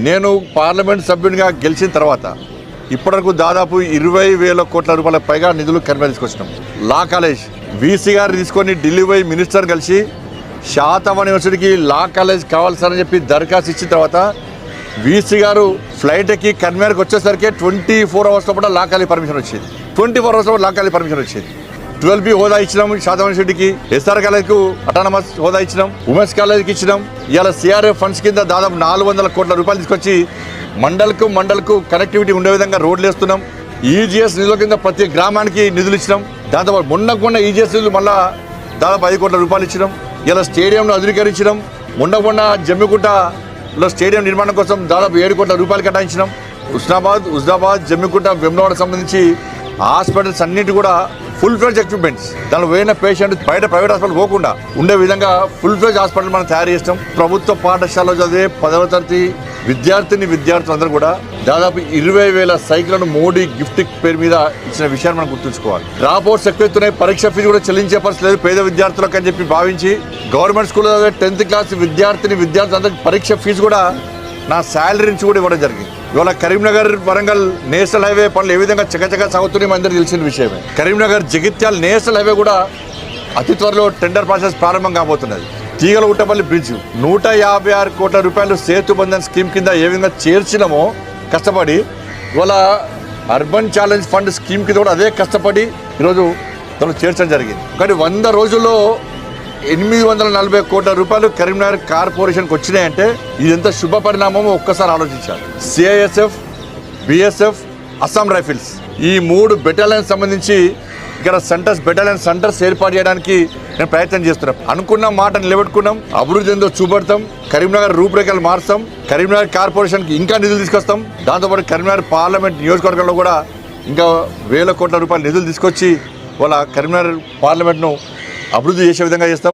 నేను పార్లమెంట్ సభ్యునిగా గెలిచిన తర్వాత ఇప్పటివరకు దాదాపు 20,000 కోట్ల రూపాయల పైగా నిధులు కర్మేలు తీసుకొచ్చినాం. లా కాలేజ్ వీసీ గారు తీసుకొని ఢిల్లీ పోయి మినిస్టర్ కలిసి శాతవాహన యూనివర్సిటీకి లా కాలేజ్ కావాల్సని చెప్పి దరఖాస్తు ఇచ్చిన తర్వాత వీసీ గారు ఫ్లైట్ ఎక్కి కర్మేరకు వచ్చేసరికి 24 అవర్స్ లోపల లా కాలేజ్ పర్మిషన్ వచ్చేది. 24 అవర్స్ లోపల లా కాలేజ్ పర్మిషన్ వచ్చేది. 12B హోదా ఇచ్చినాం శాతవాహన యూనివర్సిటీకి, ఎస్ఆర్ కాలేజ్కు అటానమస్ హోదా ఇచ్చినాం, ఉమెన్స్ కాలేజ్కి ఇచ్చినాం. ఇవాళ సిఆర్ఎఫ్ ఫండ్స్ కింద దాదాపు 400 కోట్ల రూపాయలు తీసుకొచ్చి మండల్కు కనెక్టివిటీ ఉండే విధంగా రోడ్లు వేస్తున్నాం. ఈజీఎస్ నిధుల కింద ప్రతి గ్రామానికి నిధులు ఇచ్చినాం. దాంతో మొన్న ఈజీఎస్ నిధులు మళ్ళా దాదాపు 5 కోట్ల రూపాయలు ఇచ్చినాం. ఇలా స్టేడియంను అధునీకరించినాం. మొన్న జమ్మికుంటలో స్టేడియం నిర్మాణం కోసం దాదాపు 7 కోట్ల రూపాయలు కేటాయించినాం. హుస్నాబాద్ జమ్మికుంట వెమ్లవాడ సంబంధించి హాస్పిటల్స్ అన్నింటి కూడా ఫుల్ ఫ్లెడ్జ్ ఎక్విప్మెంట్స్, దానిలో పోయిన పేషెంట్ బయట ప్రైవేట్ హాస్పిటల్ పోకుండా ఉండే విధంగా ఫుల్ ఫ్లెడ్జ్ హాస్పిటల్ మనం తయారు చేస్తాం. ప్రభుత్వ పాఠశాలలో చదివే 10వ తరగతి విద్యార్థులందరూ కూడా దాదాపు 20,000 సైకిళ్లను మోడీ గిఫ్ట్ పేరు మీద ఇచ్చిన విషయాన్ని మనం గుర్తుంచుకోవాలి. డ్రాప్ అవుట్స్ ఎక్కువైతున్నాయి, పరీక్ష ఫీజు కూడా చెల్లించే పరిస్థితి లేదు పేద విద్యార్థులకు అని చెప్పి భావించి గవర్నమెంట్ స్కూల్లో చదివే 10th క్లాస్ విద్యార్థులందరికీ పరీక్ష ఫీజు కూడా నా శాలరీ నుంచి కూడా ఇవ్వడం జరిగింది. ఇవాళ కరీంనగర్ వరంగల్ నేషనల్ హైవే పనులు ఏ విధంగా చకచకా సాగుతున్నాయి అందరికీ తెలిసిన విషయమే. కరీంనగర్ జగిత్యాల నేషనల్ హైవే కూడా అతి త్వరలో టెండర్ ప్రాసెస్ ప్రారంభం కాబోతున్నది. తీగలగుట్టపల్లి బ్రిడ్జ్ 156 కోట్ల రూపాయలు సేతుబంధన్ స్కీమ్ కింద ఏ విధంగా చేర్చినామో కష్టపడి, ఇవాళ అర్బన్ ఛాలెంజ్ ఫండ్ స్కీమ్ కింద కూడా అదే కష్టపడి ఈరోజు తను చేర్చడం జరిగింది. కానీ 100 రోజుల్లో 840 కోట్ల రూపాయలు కరీంనగర్ కార్పొరేషన్కి వచ్చినాయంటే ఇది ఎంత శుభ పరిణామమో ఒక్కసారి ఆలోచించాలి. సిఐఎస్ఎఫ్, బిఎస్ఎఫ్, అస్సాం రైఫిల్స్ ఈ 3 బెటాలియన్స్ సంబంధించి ఇక్కడ బెటాలియన్ సెంటర్స్ ఏర్పాటు చేయడానికి నేను ప్రయత్నం చేస్తున్నాం. అనుకున్న మాట నిలబెట్టుకున్నాం. అభివృద్ధి ఏందో చూపెడతాం. కరీంనగర్ రూపురేఖలు మారుస్తాం. కరీంనగర్ కార్పొరేషన్కి ఇంకా నిధులు తీసుకొస్తాం. దాంతోపాటు కరీంనగర్ పార్లమెంట్ నియోజకవర్గంలో కూడా ఇంకా 1,000 కోట్ల రూపాయల నిధులు తీసుకొచ్చి వాళ్ళ కరీంనగర్ పార్లమెంట్ను అభివృద్ధి చేసే విధంగా చేస్తాం.